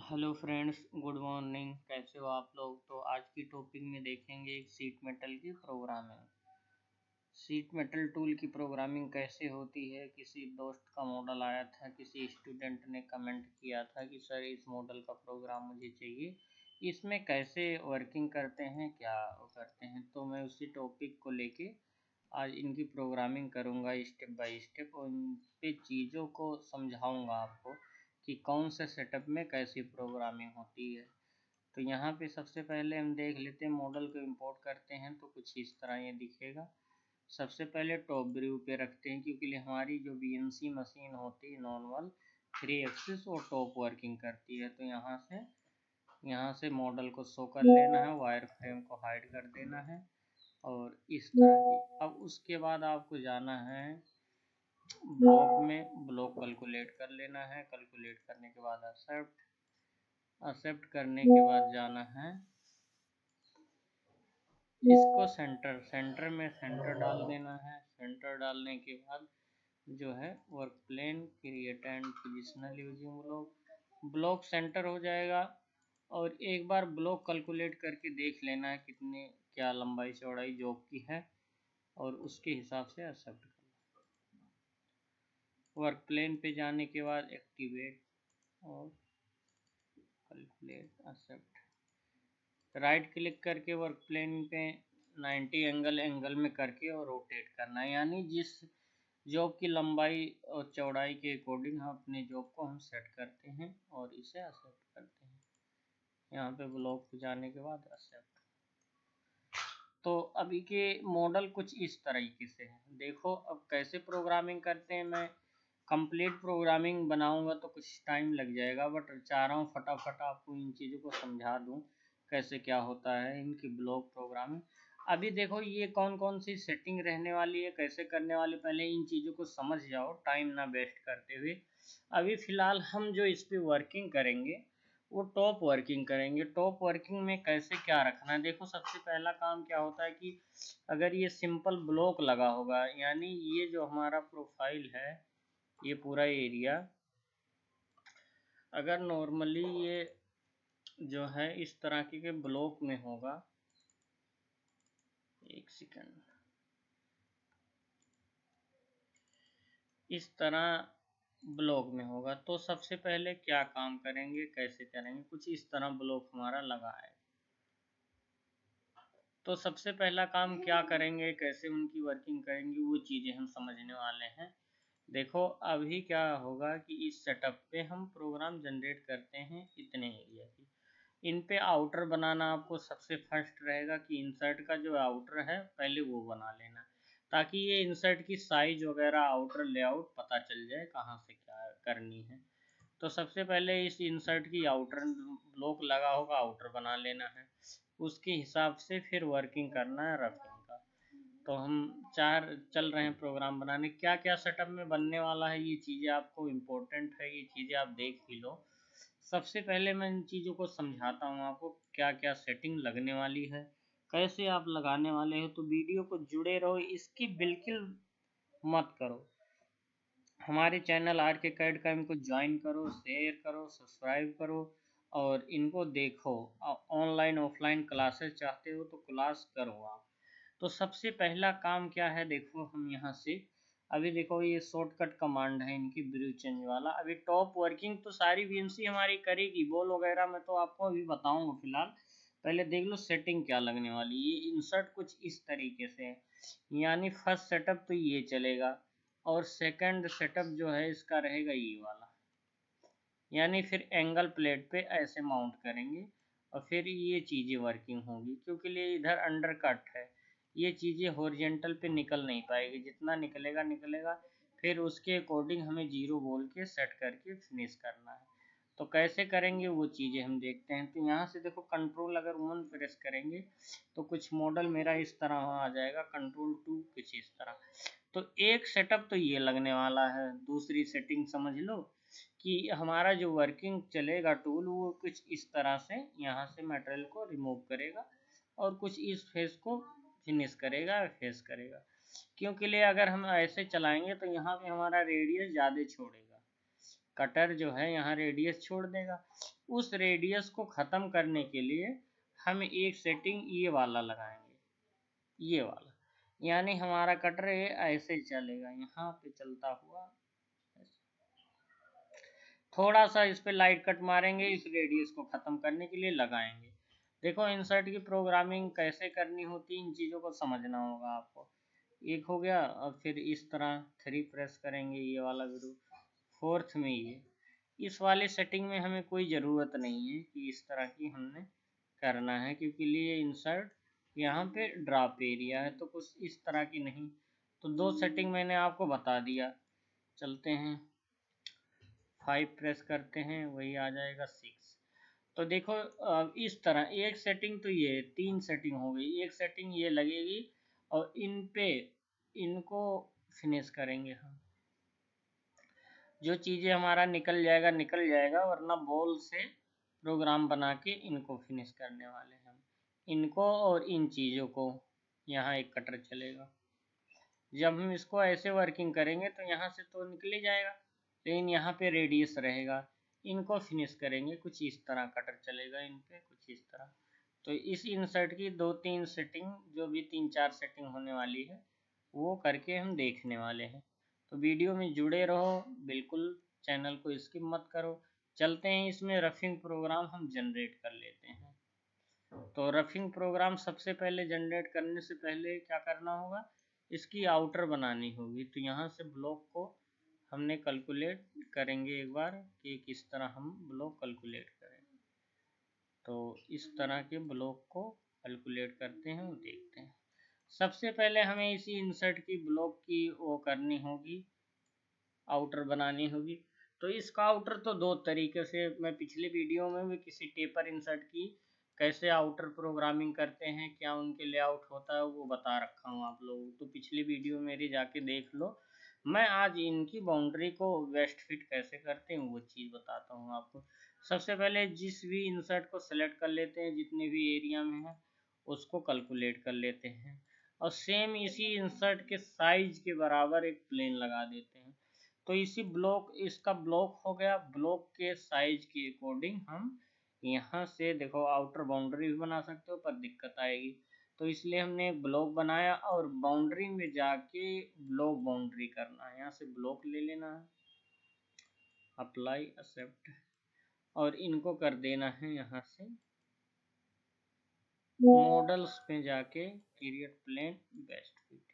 Hello friends, good morning. कैसे हो आप लोग? तो आज की टॉपिक में देखेंगे एक शीट मेटल की प्रोग्रामिंग। शीट मेटल टूल की प्रोग्रामिंग कैसे होती है। किसी दोस्त का मॉडल आया था, किसी स्टूडेंट ने कमेंट किया था कि सर इस मॉडल का प्रोग्राम मुझे चाहिए, इसमें कैसे वर्किंग करते हैं, क्या करते हैं। तो मैं उसी टॉपिक को लेके आज इनकी प्रोग्रामिंग करूँगा स्टेप बाय स्टेप, और इन पे चीज़ों को समझाऊँगा आपको कि कौन से सेटअप में कैसी प्रोग्रामिंग होती है। तो यहाँ पे सबसे पहले हम देख लेते हैं, मॉडल को इंपोर्ट करते हैं तो कुछ इस तरह ये दिखेगा। सबसे पहले टॉप व्यू पे रखते हैं, क्योंकि हमारी जो बीएनसी मशीन होती है नॉर्मल 3 एक्सिस वो टॉप वर्किंग करती है। तो यहाँ से मॉडल को शो कर लेना है, वायर फ्रेम को हाइड कर देना है और इस तरह की। अब उसके बाद आपको जाना है ब्लॉक में, ब्लॉक कैलकुलेट कर लेना है। कैलकुलेट करने के बाद एक्सेप्ट करने के बाद जाना है इसको सेंटर में सेंटर डाल देना है। सेंटर डालने के बाद जो है work plane create and positional using block centre हो जाएगा। और एक बार ब्लॉक कैलकुलेट करके देख लेना है कितने क्या लंबाई चौड़ाई जॉब की है, और उसके हिसाब से एक्सेप्ट करना। वर्क प्लेन पे जाने के बाद एक्टिवेट और कैलकुलेट एक्सेप्ट, राइट क्लिक करके वर्क प्लेन पे 90 एंगल में करके और रोटेट करना है। यानी जिस जॉब की लंबाई और चौड़ाई के अकॉर्डिंग हम अपने जॉब को हम सेट करते हैं और इसे एक्सेप्ट करते हैं। यहाँ पे ब्लॉक पे जाने के बाद एक्सेप्ट। तो अभी के मॉडल कुछ इस तरीके से है। देखो अब कैसे प्रोग्रामिंग करते हैं। मैं कंप्लीट प्रोग्रामिंग बनाऊंगा तो कुछ टाइम लग जाएगा, बट चाह रहा हूँ फटाफट आपको इन चीज़ों को समझा दूँ कैसे क्या होता है इनकी ब्लॉक प्रोग्रामिंग। अभी देखो ये कौन कौन सी सेटिंग रहने वाली है, कैसे करने वाली, पहले इन चीज़ों को समझ जाओ टाइम ना वेस्ट करते हुए। अभी फ़िलहाल हम जो इस पर वर्किंग करेंगे वो टॉप वर्किंग करेंगे। टॉप वर्किंग में कैसे क्या रखना है, देखो सबसे पहला काम क्या होता है कि अगर ये सिंपल ब्लॉक लगा होगा, यानी ये जो हमारा प्रोफाइल है ये पूरा एरिया, अगर नॉर्मली ये जो है इस तरह के ब्लॉक में होगा, एक सेकंड, इस तरह ब्लॉक में होगा तो सबसे पहले क्या काम करेंगे, कैसे करेंगे, कुछ इस तरह ब्लॉक हमारा लगा है। तो सबसे पहला काम क्या करेंगे, कैसे उनकी वर्किंग करेंगे, वो चीज़ें हम समझने वाले हैं। देखो अभी क्या होगा कि इस सेटअप पे हम प्रोग्राम जनरेट करते हैं इतने एरिया की। इन पे आउटर बनाना आपको सबसे फर्स्ट रहेगा कि इंसर्ट का जो आउटर है पहले वो बना लेना, ताकि ये इंसर्ट की साइज वगैरह आउटर लेआउट पता चल जाए कहाँ से क्या करनी है। तो सबसे पहले इस इंसर्ट की आउटर ब्लॉक लगा होगा, आउटर बना लेना है, उसके हिसाब से फिर वर्किंग करना है रफिंग का। तो हम चार चल रहे हैं प्रोग्राम बनाने, क्या क्या सेटअप में बनने वाला है ये चीज़ें आपको इम्पोर्टेंट है, ये चीज़ें आप देख ही लो। सबसे पहले मैं इन चीज़ों को समझाता हूँ आपको क्या क्या सेटिंग लगने वाली है, कैसे आप लगाने वाले हो। तो वीडियो को जुड़े रहो, इसकी बिल्कुल मत करो। हमारे चैनल आर के कैड का इनको ज्वाइन करो, शेयर करो, सब्सक्राइब करो और इनको देखो। ऑनलाइन ऑफलाइन क्लासेस चाहते हो तो क्लास करो आप। तो सबसे पहला काम क्या है, देखो हम यहाँ से अभी देखो ये शॉर्टकट कमांड है इनकी ब्रू चेंज वाला। अभी टॉप वर्किंग तो सारी बीएमसी हमारी करेगी, बॉल वगैरह मैं तो आपको अभी बताऊंगा। फिलहाल पहले देख लो सेटिंग क्या लगने वाली। ये इंसर्ट कुछ इस तरीके से है, यानी फर्स्ट सेटअप तो ये चलेगा और सेकंड सेटअप जो है इसका रहेगा ये वाला, यानी फिर एंगल प्लेट पे ऐसे माउंट करेंगे और फिर ये चीज़ें वर्किंग होगी। क्योंकि ये इधर अंडर कट है, ये चीज़ें हॉरिजेंटल पे निकल नहीं पाएगी, जितना निकलेगा निकलेगा, फिर उसके अकॉर्डिंग हमें जीरो बोल के सेट करके फिनिश करना है। तो कैसे करेंगे वो चीज़ें हम देखते हैं। तो यहाँ से देखो कंट्रोल अगर 1 प्रेस करेंगे तो कुछ मॉडल मेरा इस तरह आ जाएगा, कंट्रोल 2 कुछ इस तरह। तो एक सेटअप तो ये लगने वाला है। दूसरी सेटिंग समझ लो कि हमारा जो वर्किंग चलेगा टूल वो कुछ इस तरह से यहाँ से मटेरियल को रिमूव करेगा और कुछ इस फेस को फिनिश करेगा, फेस करेगा। क्योंकि लिए अगर हम ऐसे चलाएंगे तो यहाँ पे हमारा रेडियस ज़्यादा छोड़ेगा, कटर जो है यहाँ रेडियस छोड़ देगा। उस रेडियस को ख़त्म करने के लिए हम एक सेटिंग ये वाला लगाएंगे, ये वाला, यानी हमारा कटर ये ऐसे चलेगा, यहाँ पे चलता हुआ। थोड़ा सा इस पे लाइट कट मारेंगे, इस रेडियस को ख़त्म करने के लिए लगाएंगे। देखो इंसर्ट की प्रोग्रामिंग कैसे करनी होती है, इन चीज़ों को समझना होगा आपको। एक हो गया, और फिर इस तरह 3 प्रेस करेंगे, ये वाला ग्रुप। फोर्थ में ये, इस वाले सेटिंग में हमें कोई ज़रूरत नहीं है कि इस तरह की हमने करना है, क्योंकि लिए इंसर्ट यहाँ पे ड्रॉप एरिया है, तो कुछ इस तरह की नहीं। तो 2 सेटिंग मैंने आपको बता दिया। चलते हैं 5 प्रेस करते हैं, वही आ जाएगा 6। तो देखो इस तरह एक सेटिंग तो ये 3 सेटिंग हो गई, एक सेटिंग ये लगेगी, और इन पे इनको फिनिश करेंगे हम। जो चीज़ें हमारा निकल जाएगा, वरना बॉल से प्रोग्राम बना के इनको फिनिश करने वाले हैं हम, इनको और इन चीज़ों को। यहाँ एक कटर चलेगा, जब हम इसको ऐसे वर्किंग करेंगे तो यहाँ से तो निकल ही जाएगा, लेकिन यहाँ पे रेडियस रहेगा। इनको फिनिश करेंगे कुछ इस तरह, कटर चलेगा इन पे कुछ इस तरह। तो इस इंसर्ट की 2-3 सेटिंग, जो भी 3-4 सेटिंग होने वाली है, वो करके हम देखने वाले हैं। तो वीडियो में जुड़े रहो बिल्कुल, चैनल को स्किप मत करो। चलते हैं इसमें रफिंग प्रोग्राम हम जनरेट कर लेते हैं। तो रफिंग प्रोग्राम सबसे पहले जनरेट करने से पहले क्या करना होगा, इसकी आउटर बनानी होगी। तो यहाँ से ब्लॉक को हमने कैलकुलेट करेंगे एक बार कि किस तरह हम ब्लॉक कैलकुलेट करें। तो इस तरह के ब्लॉक को कैलकुलेट करते हैं और देखते हैं। सबसे पहले हमें इसी इंसर्ट की ब्लॉक की वो करनी होगी, आउटर बनानी होगी। तो इसका आउटर तो 2 तरीके से, मैं पिछले वीडियो में भी किसी टेपर इंसर्ट की कैसे आउटर प्रोग्रामिंग करते हैं, क्या उनके लेआउट होता है, वो बता रखा हूँ आप लोगों को, तो पिछली वीडियो मेरी जाके देख लो। मैं आज इनकी बाउंड्री को वेस्ट फिट कैसे करते हैं वो चीज़ बताता हूँ आपको। सबसे पहले जिस भी इंसर्ट को सेलेक्ट कर लेते हैं, जितने भी एरिया में है उसको कैलकुलेट कर लेते हैं, और सेम इसी इंसर्ट के साइज के बराबर एक प्लेन लगा देते हैं। तो इसी ब्लॉक, इसका ब्लॉक हो गया, ब्लॉक के साइज के अकॉर्डिंग हम यहाँ से देखो आउटर बाउंड्री भी बना सकते हो, पर दिक्कत आएगी। तो इसलिए हमने एक ब्लॉक बनाया, और बाउंड्री में जाके ब्लॉक बाउंड्री करना है, यहाँ से ब्लॉक ले लेना है, अप्लाई एक्सेप्ट, और इनको कर देना है यहाँ से मॉडल्स पे जाके क्रिएट प्लेन बेस्ट फिट।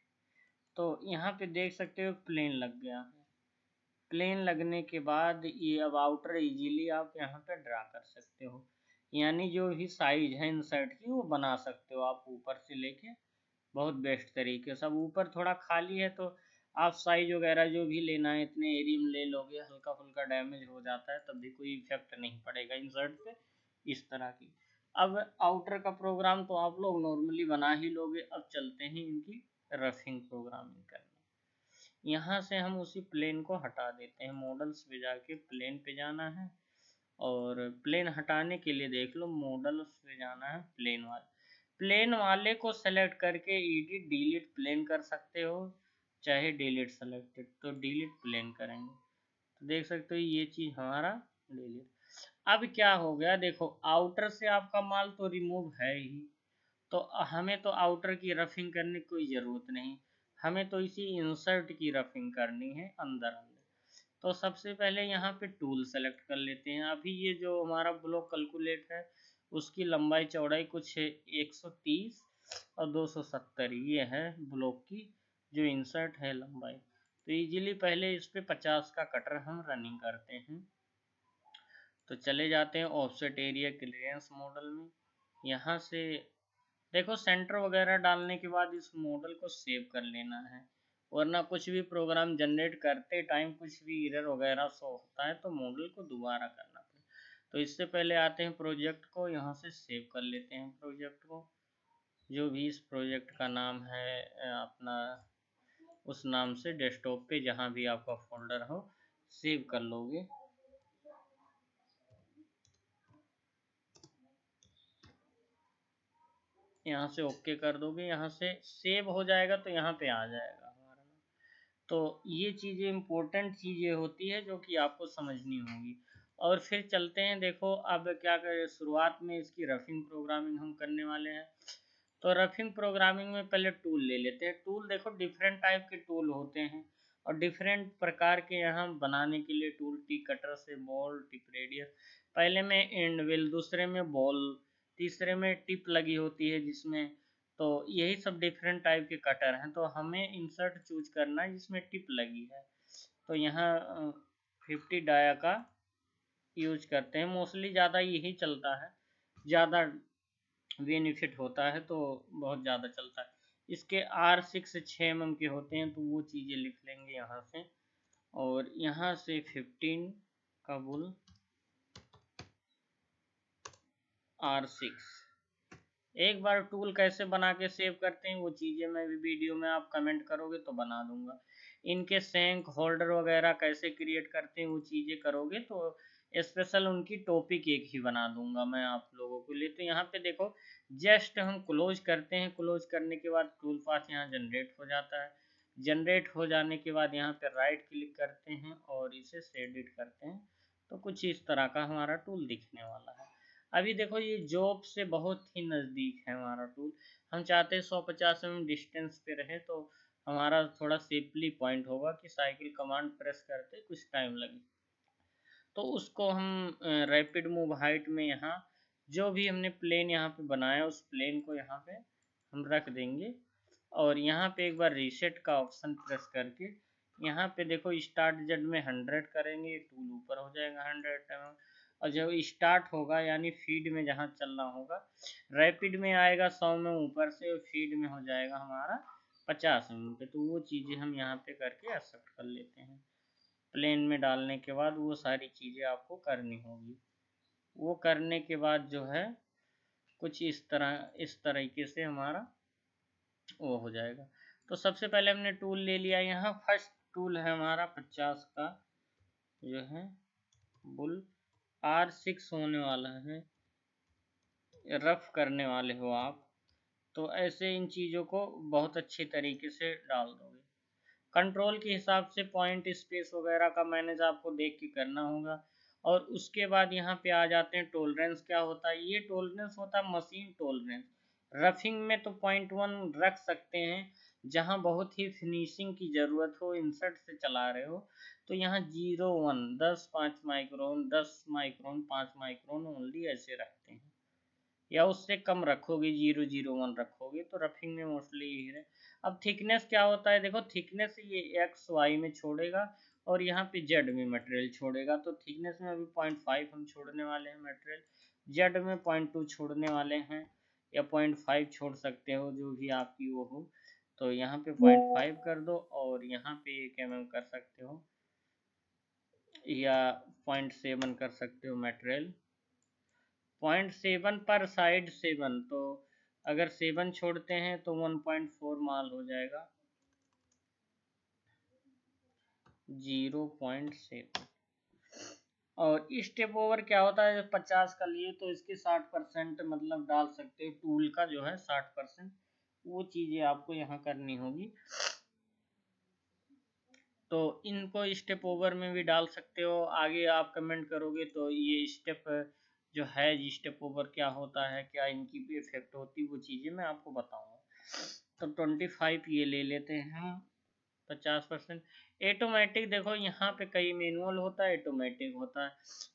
तो यहाँ पे देख सकते हो प्लेन लग गया है। प्लेन लगने के बाद ये अब आउटर इजीली आप यहाँ पे ड्रा कर सकते हो, यानी जो भी साइज है इंसर्ट की वो बना सकते हो आप ऊपर से लेके, बहुत बेस्ट तरीके से। अब ऊपर थोड़ा खाली है तो आप साइज वगैरह जो भी लेना है इतने एरिया में ले लोगे, हल्का फुल्का डैमेज हो जाता है तब भी कोई इफेक्ट नहीं पड़ेगा इंसर्ट पे, इस तरह की। अब आउटर का प्रोग्राम तो आप लोग नॉर्मली बना ही लोगे, अब चलते हैं इनकी रफिंग प्रोग्रामिंग करने। यहाँ से हम उसी प्लेन को हटा देते हैं, मॉडल्स पे जाके प्लेन पे जाना है, और प्लेन हटाने के लिए देख लो मॉडल्स पे जाना है, प्लेन वाले को सेलेक्ट करके एडिट डिलीट प्लेन कर सकते हो, चाहे डिलीट सेलेक्टेड, तो डिलीट प्लेन करेंगे तो देख सकते हो ये चीज़ हमारा डिलीट। अब क्या हो गया, देखो आउटर से आपका माल तो रिमूव है ही, तो हमें तो आउटर की रफिंग करने की कोई ज़रूरत नहीं, हमें तो इसी इंसर्ट की रफिंग करनी है अंदर अंदर। तो सबसे पहले यहाँ पे टूल सेलेक्ट कर लेते हैं। अभी ये जो हमारा ब्लॉक कैलकुलेट है उसकी लंबाई चौड़ाई कुछ 130 और 270 ये है ब्लॉक की जो इंसर्ट है लंबाई। तो इजीली पहले इस पे 50 का कटर हम रनिंग करते हैं। तो चले जाते हैं ऑफसेट एरिया क्लियरेंस मॉडल में, यहाँ से देखो सेंटर वगैरह डालने के बाद इस मॉडल को सेव कर लेना है, वरना कुछ भी प्रोग्राम जनरेट करते टाइम कुछ भी एरर वगैरह शो होता है तो मॉडल को दोबारा करना पड़ेगा। तो इससे पहले आते हैं प्रोजेक्ट को, यहाँ से सेव कर लेते हैं प्रोजेक्ट को, जो भी इस प्रोजेक्ट का नाम है अपना, उस नाम से डेस्कटॉप पे जहाँ भी आपका फोल्डर हो सेव कर लोगे। यहाँ से ओके कर दोगे, यहाँ से सेव हो जाएगा तो यहाँ पे आ जाएगा हमारा। तो ये चीज़ें इम्पोर्टेंट चीज़ें होती है जो कि आपको समझनी होगी। और फिर चलते हैं, देखो अब क्या करें, शुरुआत में इसकी रफिंग प्रोग्रामिंग हम करने वाले हैं। तो रफिंग प्रोग्रामिंग में पहले टूल ले लेते हैं। टूल देखो डिफरेंट टाइप के टूल होते हैं और डिफरेंट प्रकार के यहाँ बनाने के लिए टूल, टी कटर से बॉल, टिप रेडियस, पहले में एंड व्हील, दूसरे में बॉल, तीसरे में टिप लगी होती है जिसमें, तो यही सब डिफरेंट टाइप के कटर हैं। तो हमें इंसर्ट चूज करना है जिसमें टिप लगी है। तो यहाँ 50 डाया का यूज करते हैं, मोस्टली ज़्यादा यही चलता है, ज़्यादा बेनिफिट होता है तो बहुत ज़्यादा चलता है। इसके R6 6 mm के होते हैं, तो वो चीज़ें लिख लेंगे यहाँ से। और यहाँ से 15 का बुल R6। एक बार टूल कैसे बना के सेव करते हैं वो चीज़ें मैं भी वीडियो में, आप कमेंट करोगे तो बना दूंगा। इनके सैंक होल्डर वगैरह कैसे क्रिएट करते हैं वो चीज़ें करोगे तो स्पेशल उनकी टॉपिक एक ही बना दूंगा मैं आप लोगों के लिए। तो यहाँ पे देखो, जस्ट हम क्लोज करते हैं, क्लोज करने के बाद टूल पाथ यहाँ जनरेट हो जाता है। जनरेट हो जाने के बाद यहाँ पे राइट क्लिक करते हैं और इसे एडिट करते हैं, तो कुछ इस तरह का हमारा टूल दिखने वाला है। अभी देखो ये जॉब से बहुत ही नज़दीक है हमारा टूल। हम चाहते हैं 150 mm डिस्टेंस पे रहे, तो हमारा थोड़ा सेफली पॉइंट होगा कि साइकिल कमांड प्रेस करते कुछ टाइम लगे। तो उसको हम रैपिड मूव हाइट में यहाँ जो भी हमने प्लेन यहाँ पे बनाया उस प्लेन को यहाँ पे हम रख देंगे। और यहाँ पे एक बार रीसेट का ऑप्शन प्रेस करके यहाँ पे देखो स्टार्ट जेड में 100 करेंगे, टूल ऊपर हो जाएगा 100 mm। और जब स्टार्ट होगा यानी फीड में जहाँ चलना होगा, रैपिड में आएगा 100 में ऊपर से और फीड में हो जाएगा हमारा 50 mm पे। तो वो चीज़ें हम यहाँ पे करके एक्सेप्ट कर लेते हैं। प्लेन में डालने के बाद वो सारी चीज़ें आपको करनी होगी। वो करने के बाद जो है कुछ इस तरीके से हमारा वो हो जाएगा। तो सबसे पहले हमने टूल ले लिया। यहाँ फर्स्ट टूल है हमारा 50 का जो है बुल R6 होने वाला है। रफ करने वाले हो आप तो ऐसे इन चीज़ों को बहुत अच्छी तरीके से डाल दोगे। कंट्रोल के हिसाब से पॉइंट स्पेस वगैरह का मैनेज आपको देख के करना होगा। और उसके बाद यहाँ पे आ जाते हैं टोलरेंस क्या होता है। ये टोलरेंस होता है मशीन टोलरेंस। रफिंग में तो 0.1 रख सकते हैं, जहाँ बहुत ही फिनिशिंग की ज़रूरत हो, इंसर्ट से चला रहे हो, तो यहाँ 0.1 10 5 माइक्रोन 10 माइक्रोन 5 माइक्रोन ओनली ऐसे रखते हैं, या उससे कम रखोगे 0.01 रखोगे तो रफिंग में मोस्टली यही है। अब थिकनेस क्या होता है, देखो थिकनेस ये एक्स वाई में छोड़ेगा और यहाँ पे जेड में मटेरियल छोड़ेगा। तो थिकनेस में अभी 0.5 हम छोड़ने वाले हैं मटेरियल, जेड में 0.2 छोड़ने वाले हैं, या 0.5 छोड़ सकते हो जो भी आपकी वो हो। तो यहाँ पे 0.5 कर दो और यहाँ पे 1 mm कर सकते हो, या 0.7 कर सकते हो मटेरियल। 0.7 पर साइड 7, तो अगर 7 छोड़ते हैं तो 1.4 माल हो जाएगा 0.7। और स्टेप ओवर क्या होता है, 50 का लिए तो इसके 60% मतलब डाल सकते हो, टूल का जो है 60%, वो चीज़ें आपको यहाँ करनी होगी। तो इनको स्टेप ओवर में भी डाल सकते हो, आगे आप कमेंट करोगे तो ये स्टेप जो है स्टेप ओवर क्या होता है, क्या इनकी भी इफेक्ट होती है, वो चीज़ें मैं आपको बताऊंगा। तो 25 ये ले लेते हैं 50%। ऑटोमेटिक देखो यहाँ पे कई मैनुअल होता है, ऑटोमेटिक होता है।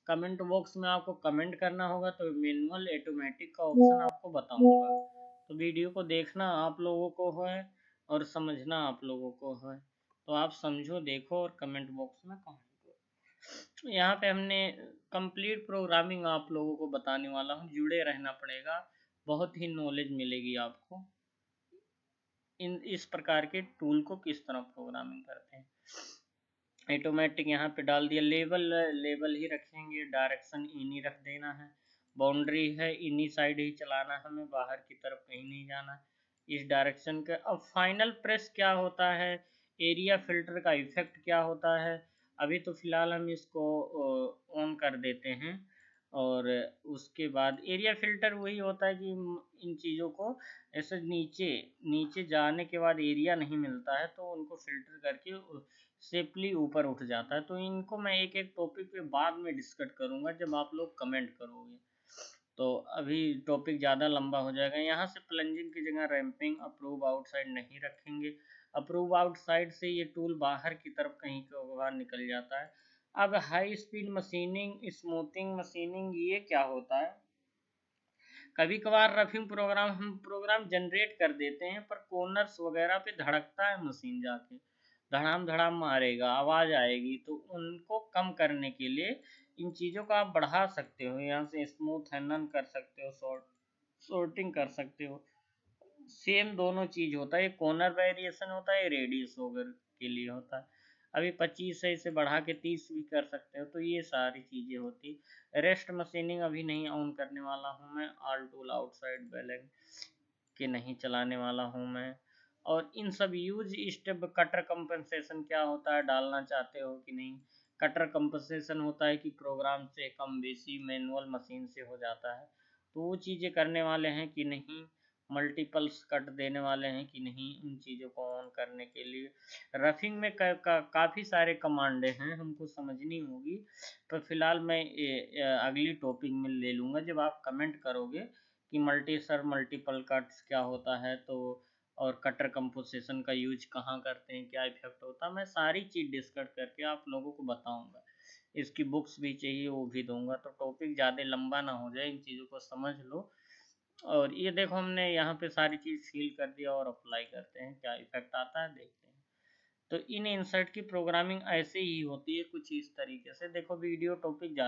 कमेंट बॉक्स में आपको कमेंट करना होगा तो मैनुअल ऑटोमेटिक का ऑप्शन आपको बताऊंगा। तो वीडियो को देखना आप लोगों को है और समझना आप लोगों को है, तो आप समझो, देखो और कमेंट बॉक्स में कमेंट करो। यहाँ पे हमने कंप्लीट प्रोग्रामिंग आप लोगों को बताने वाला हूँ, जुड़े रहना पड़ेगा, बहुत ही नॉलेज मिलेगी आपको इस प्रकार के टूल को किस तरह प्रोग्रामिंग करते हैं। ऑटोमेटिक यहाँ पे डाल दिया, लेवल ही रखेंगे, डायरेक्शन इन्हीं रख देना है, बाउंड्री है इन्हीं साइड ही चलाना, हमें बाहर की तरफ कहीं नहीं जाना इस डायरेक्शन के। अब फाइनल प्रेस क्या होता है, एरिया फिल्टर का इफेक्ट क्या होता है, अभी तो फिलहाल हम इसको ऑन कर देते हैं और उसके बाद एरिया फिल्टर वही होता है कि इन चीज़ों को ऐसे नीचे नीचे जाने के बाद एरिया नहीं मिलता है तो उनको फिल्टर करके सेफली ऊपर उठ जाता है। तो इनको मैं एक एक टॉपिक पे बाद में डिस्कस करूँगा जब आप लोग कमेंट करोगे। तो अभी टॉपिक ज़्यादा लंबा हो जाएगा। यहाँ से प्लंजिंग की जगह रैंपिंग अप्रूव आउटसाइड नहीं रखेंगे। अप्रूव आउटसाइड से ये टूल बाहर की तरफ कहीं को बाहर निकल जाता है। अब high speed machining smoothing machining ये क्या होता है? कभी कभार रफिंग प्रोग्राम हम प्रोग्राम जनरेट कर देते हैं पर कॉर्नर्स वगैरह पे धड़कता है मशीन जाके, धड़ाम धड़ाम मारेगा, आवाज़ आएगी, तो उनको कम करने के लिए इन चीज़ों को आप बढ़ा सकते हो। यहाँ से स्मूथ हैंडल कर सकते हो, सॉर्टिंग कर सकते हो। सेम दोनों चीज़ होता है, ये कॉर्नर वेरिएशन होता है, ये रेडियस वगैरह के लिए होता है। अभी 25 से इसे बढ़ा के 30 भी कर सकते हो। तो ये सारी चीज़ें होती। रेस्ट मशीनिंग अभी नहीं ऑन करने वाला हूँ मैं। ऑल टूल आउटसाइड बैलेंस के नहीं चलाने वाला हूँ मैं। और इन सब यूज स्टेप कटर कंपनसेशन क्या होता है डालना चाहते हो कि नहीं? कटर कंपनसेशन होता है कि प्रोग्राम से कम बेसी मैनुअल मशीन से हो जाता है, तो वो चीज़ें करने वाले हैं कि नहीं? मल्टीपल्स कट देने वाले हैं कि नहीं? उन चीज़ों को ऑन करने के लिए रफिंग में काफ़ी सारे कमांडें हैं, हमको समझनी होगी। तो फिलहाल मैं अगली टॉपिक में ले लूँगा जब आप कमेंट करोगे कि मल्टीपल कट्स क्या होता है, तो और कटर कंपोजिशन का यूज कहाँ करते हैं, क्या इफेक्ट होता है, मैं सारी चीज़ डिस्कस करके आप लोगों को बताऊंगा। इसकी बुक्स भी चाहिए वो भी दूंगा, तो टॉपिक ज़्यादा लंबा ना हो जाए, इन चीज़ों को समझ लो। और ये देखो हमने यहाँ पे सारी चीज़ फिल कर दिया और अप्लाई करते हैं क्या इफेक्ट आता है, देखते हैं। तो इन इंसर्ट की प्रोग्रामिंग ऐसे ही होती है कुछ इस तरीके से। देखो वीडियो टॉपिक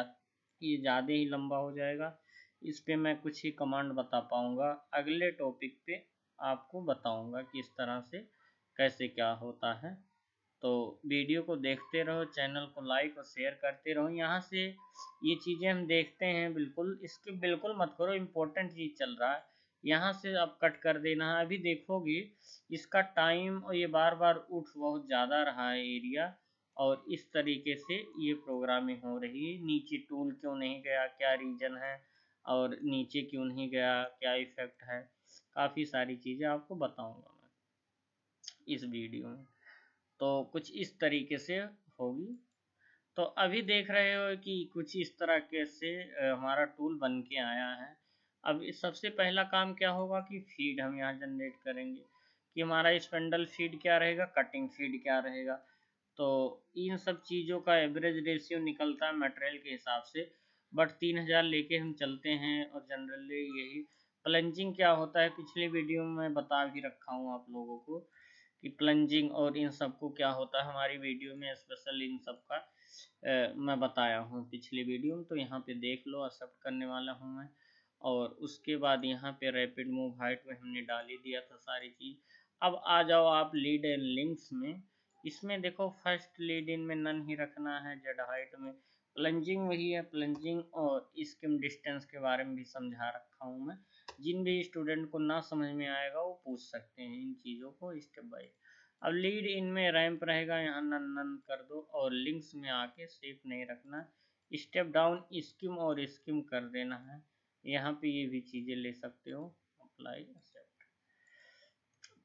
ये ज़्यादा ही लंबा हो जाएगा, इस पे मैं कुछ ही कमांड बता पाऊँगा। अगले टॉपिक पे आपको बताऊँगा कि इस तरह से कैसे क्या होता है। तो वीडियो को देखते रहो, चैनल को लाइक और शेयर करते रहो। यहाँ से ये चीज़ें हम देखते हैं, बिल्कुल इसके बिल्कुल मत करो, इम्पोर्टेंट चीज़ चल रहा है। यहाँ से अब कट कर देना है। अभी देखोगे इसका टाइम और ये बार बार उठ बहुत ज़्यादा रहा है एरिया, और इस तरीके से ये प्रोग्रामिंग हो रही है। नीचे टूल क्यों नहीं गया, क्या रीज़न है, और नीचे क्यों नहीं गया, क्या इफेक्ट है, काफ़ी सारी चीज़ें आपको बताऊँगा मैं इस वीडियो में। तो कुछ इस तरीके से होगी। तो अभी देख रहे हो कि कुछ इस तरह के से हमारा टूल बन के आया है। अब इस सबसे पहला काम क्या होगा कि फीड हम यहाँ जनरेट करेंगे कि हमारा स्पेंडल फीड क्या रहेगा, कटिंग फीड क्या रहेगा। तो इन सब चीज़ों का एवरेज रेशियो निकलता है मटेरियल के हिसाब से, बट 3000 लेके हम चलते हैं। और जनरली यही प्लंजिंग क्या होता है पिछले वीडियो में मैं बता भी रखा हूँ आप लोगों को कि प्लंजिंग और इन सब को क्या होता है। हमारी वीडियो में स्पेशल इन सब का मैं बताया हूँ पिछली वीडियो में, तो यहाँ पे देख लो, एक्सेप्ट करने वाला हूँ मैं। और उसके बाद यहाँ पे रैपिड मूव हाइट में हमने डाल ही दिया था सारी चीज़। अब आ जाओ आप लीड एंड लिंक्स में। इसमें देखो फर्स्ट लीड इन में नन ही रखना है, जेड हाइट में प्लंजिंग वही है प्लंजिंग, और स्किम डिस्टेंस के बारे में भी समझा रखा हूँ मैं। जिन भी स्टूडेंट को ना समझ में आएगा वो पूछ सकते हैं इन चीज़ों को स्टेप बाय। अब लीड इनमें रैंप रहेगा, यहाँ नन नन कर दो, और लिंक्स में आके सेफ नहीं रखना। स्टेप डाउन स्किम और स्किम कर देना है। यहाँ पे ये भी चीज़ें ले सकते हो, अप्लाई एक्सेप्ट।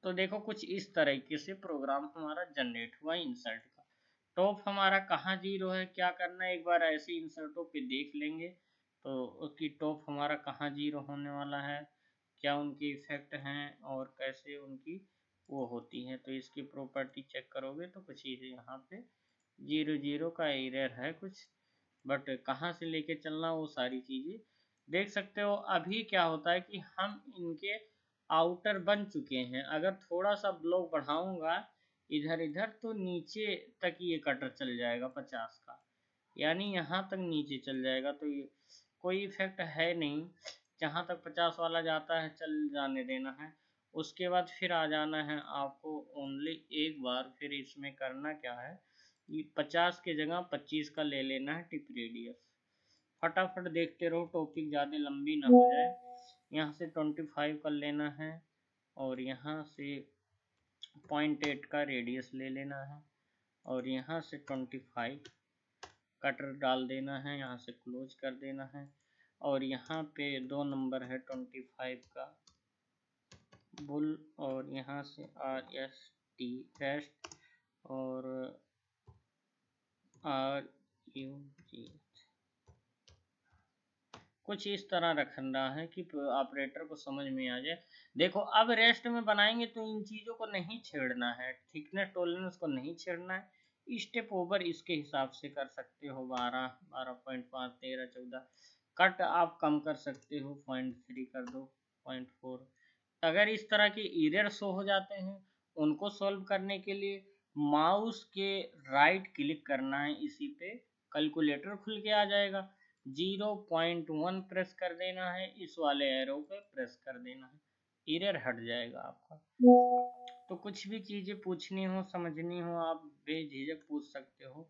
तो देखो कुछ इस तरीके से प्रोग्राम हमारा जनरेट हुआ इंसर्ट का। टॉप हमारा कहाँ जीरो है, क्या करना है, एक बार ऐसे इंसर्टों पे देख लेंगे तो उसकी टॉप हमारा कहाँ जीरो होने वाला है, क्या उनकी इफेक्ट हैं और कैसे उनकी वो होती हैं। तो इसकी प्रॉपर्टी चेक करोगे तो कुछ ही यहाँ पे 0 0 का एरर है कुछ, बट कहाँ से लेके चलना वो सारी चीज़ें देख सकते हो। अभी क्या होता है कि हम इनके आउटर बन चुके हैं, अगर थोड़ा सा ब्लॉक बढ़ाऊंगा इधर इधर तो नीचे तक ये कटर चल जाएगा 50 का, यानी यहाँ तक नीचे चल जाएगा। तो ये कोई इफेक्ट है नहीं, जहाँ तक 50 वाला जाता है चल जाने देना है। उसके बाद फिर आ जाना है आपको ओनली एक बार, फिर इसमें करना क्या है कि 50 के जगह 25 का ले लेना है टिप रेडियस। फटाफट देखते रहो, टॉपिक ज़्यादा लंबी ना हो जाए। यहाँ से 25 कर लेना है, और यहाँ से 0.8 का रेडियस ले लेना है, और यहाँ से 25 कटर डाल देना है, यहाँ से क्लोज कर देना है। और यहाँ पे 2 नंबर है 25 का बुल, और यहाँ से RST रेस्ट, और RUG कुछ इस तरह रखना है कि ऑपरेटर को समझ में आ जाए। देखो अब रेस्ट में बनाएंगे तो इन चीज़ों को नहीं छेड़ना है, थिकनेस टॉलरेंस को नहीं छेड़ना है। स्टेप ओवर इसके हिसाब से कर सकते हो, 12, 12.5, 13, 14। कट आप कम कर सकते हो, 0.3 कर दो, 0.4। अगर इस तरह के एरर शो हो जाते हैं, उनको सॉल्व करने के लिए माउस के राइट क्लिक करना है, इसी पे कैलकुलेटर खुल के आ जाएगा। 0.1 प्रेस कर देना है, इस वाले एरो पे प्रेस कर देना है, एरर हट जाएगा आपका। तो कुछ भी चीज़ें पूछनी हो, समझनी हो, आप बेझिझक पूछ सकते हो,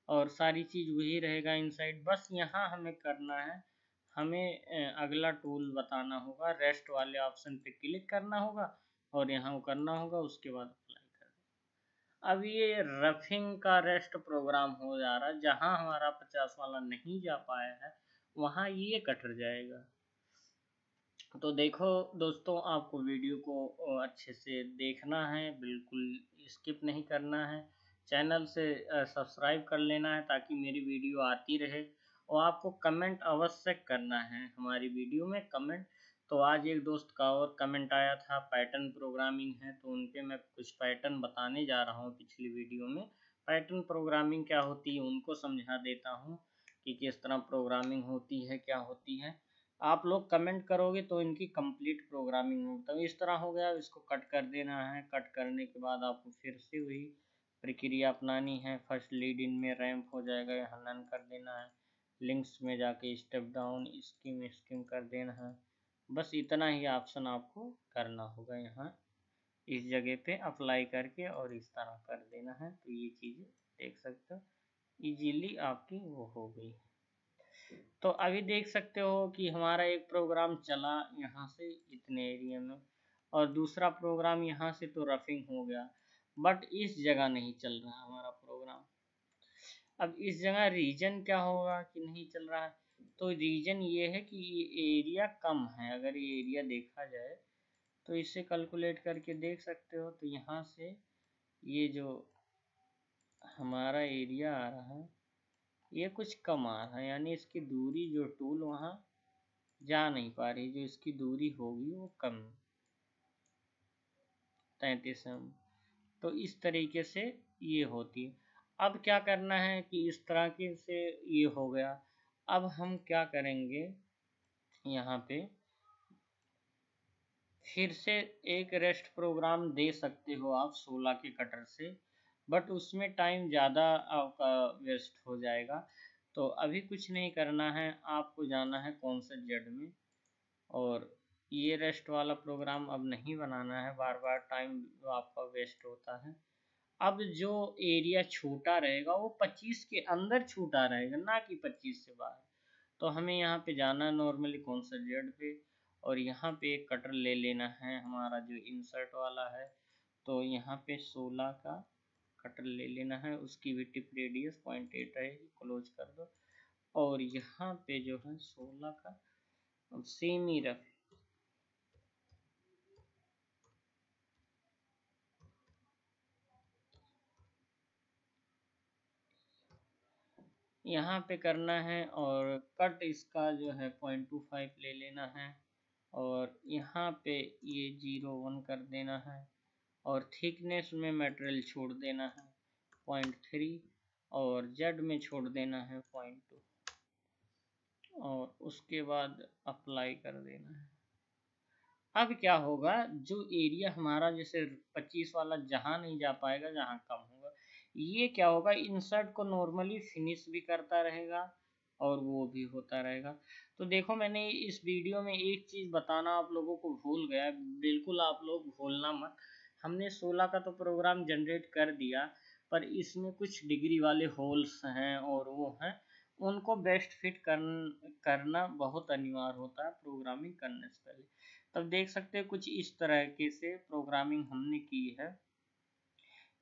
और सारी चीज़ वही रहेगा इनसाइड। बस यहाँ हमें करना है, हमें अगला टूल बताना होगा, रेस्ट वाले ऑप्शन पे क्लिक करना होगा और यहाँ वो करना होगा, उसके बाद अप्लाई कर देना। अब ये रफिंग का रेस्ट प्रोग्राम हो जा रहा है, जहाँ हमारा 50 वाला नहीं जा पाया है वहाँ ये कट जाएगा। तो देखो दोस्तों, आपको वीडियो को अच्छे से देखना है, बिल्कुल स्किप नहीं करना है। चैनल से सब्सक्राइब कर लेना है ताकि मेरी वीडियो आती रहे, और आपको कमेंट अवश्य करना है हमारी वीडियो में कमेंट। तो आज एक दोस्त का और कमेंट आया था, पैटर्न प्रोग्रामिंग है, तो उन पे मैं कुछ पैटर्न बताने जा रहा हूँ पिछली वीडियो में। पैटर्न प्रोग्रामिंग क्या होती है उनको समझा देता हूँ कि किस तरह प्रोग्रामिंग होती है, क्या होती है। आप लोग कमेंट करोगे तो इनकी कंप्लीट प्रोग्रामिंग हो। तो इस तरह हो गया, इसको कट कर देना है। कट करने के बाद आपको फिर से वही प्रक्रिया अपनानी है। फर्स्ट लीड इन में रैंप हो जाएगा, यहाँ नन कर देना है। लिंक्स में जाके स्टेप डाउन स्कीम स्कीम कर देना है। बस इतना ही ऑप्शन आपको करना होगा, यहाँ इस जगह पे अप्लाई करके और इस तरह कर देना है। तो ये चीज़ें देख सकते हो इजीली आपकी वो हो गई। तो अभी देख सकते हो कि हमारा एक प्रोग्राम चला यहाँ से इतने एरिया में, और दूसरा प्रोग्राम यहाँ से तो रफिंग हो गया, बट इस जगह नहीं चल रहा हमारा प्रोग्राम। अब इस जगह रीजन क्या होगा कि नहीं चल रहा है, तो रीजन ये है कि एरिया कम है। अगर ये एरिया देखा जाए तो इसे कैलकुलेट करके देख सकते हो। तो यहाँ से ये जो हमारा एरिया आ रहा है ये कुछ कम आ रहा है, यानी इसकी दूरी जो टूल वहाँ जा नहीं पा रही, जो इसकी दूरी होगी वो कम 33 एम। तो इस तरीके से ये होती है। अब क्या करना है कि इस तरह के से ये हो गया। अब हम क्या करेंगे, यहाँ पे फिर से एक रेस्ट प्रोग्राम दे सकते हो आप 16 के कटर से, बट उसमें टाइम ज़्यादा आपका वेस्ट हो जाएगा। तो अभी कुछ नहीं करना है, आपको जाना है कौन सा जेड में, और ये रेस्ट वाला प्रोग्राम अब नहीं बनाना है, बार बार टाइम आपका वेस्ट होता है। अब जो एरिया छोटा रहेगा वो 25 के अंदर छूटा रहेगा, ना कि 25 से बाहर। तो हमें यहाँ पे जाना नॉर्मली कौन सा जेड पे, और यहाँ पे एक कटर ले लेना है हमारा जो इंसर्ट वाला है। तो यहाँ पे 16 का कटर ले लेना है, उसकी भी टिप रेडियस 0.8 रहेगी, क्लोज कर दो। और यहाँ पे जो है 16 का अब सेम ही रख, यहाँ पे करना है, और कट इसका जो है 0.25 ले लेना है, और यहाँ पे ये 0.1 कर देना है, और थिकनेस में मटेरियल छोड़ देना है 0.3, और जेड में छोड़ देना है 0.2, और उसके बाद अप्लाई कर देना है। अब क्या होगा, जो एरिया हमारा जैसे 25 वाला जहाँ नहीं जा पाएगा, जहाँ कम होगा, ये क्या होगा, इंसर्ट को नॉर्मली फिनिश भी करता रहेगा और वो भी होता रहेगा। तो देखो मैंने इस वीडियो में एक चीज़ बताना आप लोगों को भूल गया, बिल्कुल आप लोग भूलना मत। हमने 16 का तो प्रोग्राम जनरेट कर दिया, पर इसमें कुछ डिग्री वाले होल्स हैं और वो हैं, उनको बेस्ट फिट करना बहुत अनिवार्य होता है प्रोग्रामिंग करने से पहले। तब देख सकते हैं कुछ इस तरह के से प्रोग्रामिंग हमने की है।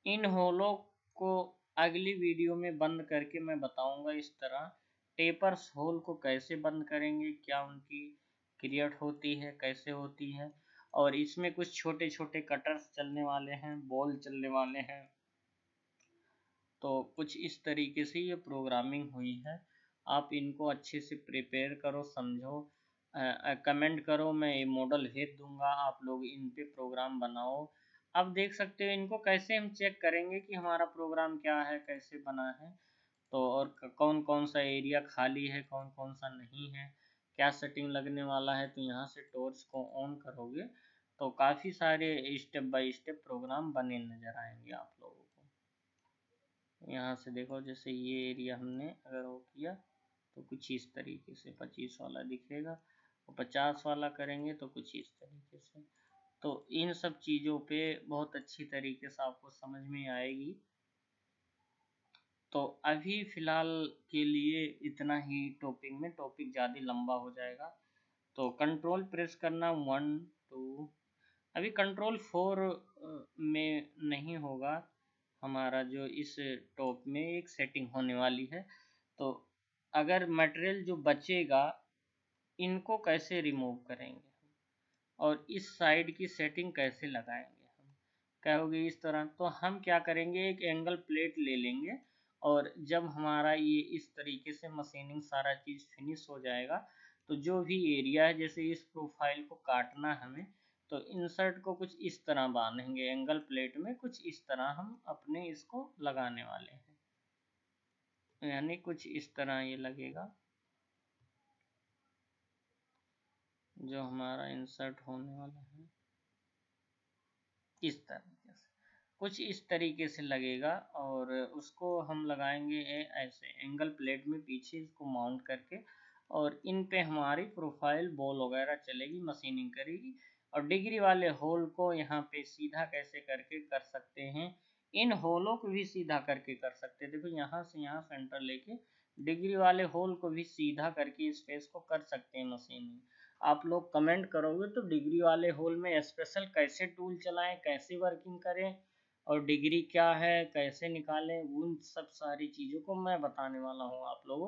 इन होलों को अगली वीडियो में बंद करके मैं बताऊंगा इस तरह टेपर्स होल को कैसे बंद करेंगे, क्या उनकी क्रिएट होती है, कैसे होती है, और इसमें कुछ छोटे छोटे कटर्स चलने वाले हैं, बॉल चलने वाले हैं। तो कुछ इस तरीके से ये प्रोग्रामिंग हुई है। आप इनको अच्छे से प्रिपेयर करो, समझो, कमेंट करो, मैं ये मॉडल भेज दूंगा, आप लोग इन पे प्रोग्राम बनाओ। अब देख सकते हो इनको कैसे हम चेक करेंगे कि हमारा प्रोग्राम क्या है, कैसे बना है। तो और कौन कौन सा एरिया खाली है, कौन कौन सा नहीं है, क्या सेटिंग लगने वाला है। तो यहाँ से टॉर्च को ऑन करोगे तो काफ़ी सारे स्टेप बाय स्टेप प्रोग्राम बने नज़र आएंगे आप लोगों को। यहाँ से देखो, जैसे ये एरिया हमने अगर वो किया तो कुछ इस तरीके से 25 वाला दिखेगा, और 50 वाला करेंगे तो कुछ इस तरीके से। तो इन सब चीज़ों पे बहुत अच्छी तरीके से आपको समझ में आएगी। तो अभी फ़िलहाल के लिए इतना ही टॉपिक में, टॉपिक ज़्यादा लंबा हो जाएगा। तो कंट्रोल प्रेस करना 1 2, अभी कंट्रोल 4 में नहीं होगा हमारा, जो इस टॉप में एक सेटिंग होने वाली है। तो अगर मटेरियल जो बचेगा इनको कैसे रिमूव करेंगे और इस साइड की सेटिंग कैसे लगाएंगे हम, कहोगे इस तरह। तो हम क्या करेंगे, एक एंगल प्लेट ले लेंगे, और जब हमारा ये इस तरीके से मशीनिंग सारा चीज़ फिनिश हो जाएगा, तो जो भी एरिया है, जैसे इस प्रोफाइल को काटना हमें, तो इंसर्ट को कुछ इस तरह बांधेंगे एंगल प्लेट में, कुछ इस तरह हम अपने इसको लगाने वाले हैं, यानी कुछ इस तरह ये लगेगा जो हमारा इंसर्ट होने वाला है, इस तरीके से, कुछ इस तरीके से लगेगा। और उसको हम लगाएंगे ऐसे एंगल प्लेट में पीछे इसको माउंट करके, और इन पे हमारी प्रोफाइल बॉल वगैरह चलेगी, मशीनिंग करेगी। और डिग्री वाले होल को यहाँ पे सीधा कैसे करके कर सकते हैं, इन होलों को भी सीधा करके कर सकते हैं। देखो यहाँ से यहाँ सेंटर लेके डिग्री वाले होल को भी सीधा करके इस फेस को कर सकते हैं मशीनिंग। आप लोग कमेंट करोगे तो डिग्री वाले होल में स्पेशल कैसे टूल चलाएं, कैसे वर्किंग करें, और डिग्री क्या है, कैसे निकालें, उन सब सारी चीज़ों को मैं बताने वाला हूँ आप लोगों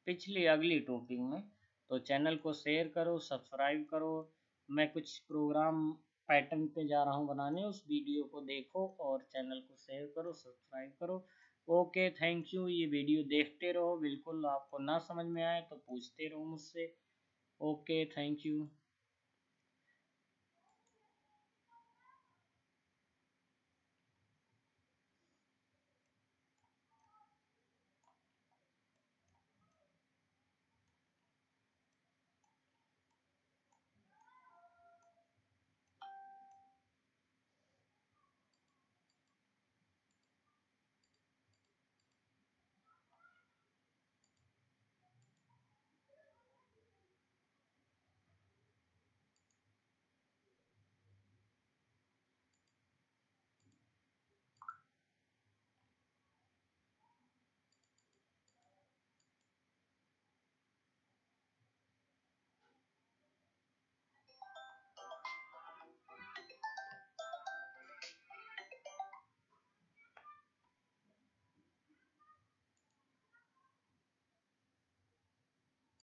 पिछली अगली टॉपिक में। तो चैनल को शेयर करो, सब्सक्राइब करो। मैं कुछ प्रोग्राम पैटर्न पे जा रहा हूँ बनाने, उस वीडियो को देखो और चैनल को शेयर करो, सब्सक्राइब करो। Okay, thank you. ये वीडियो देखते रहो, बिल्कुल आपको ना समझ में आए तो पूछते रहो मुझसे। Okay, thank you.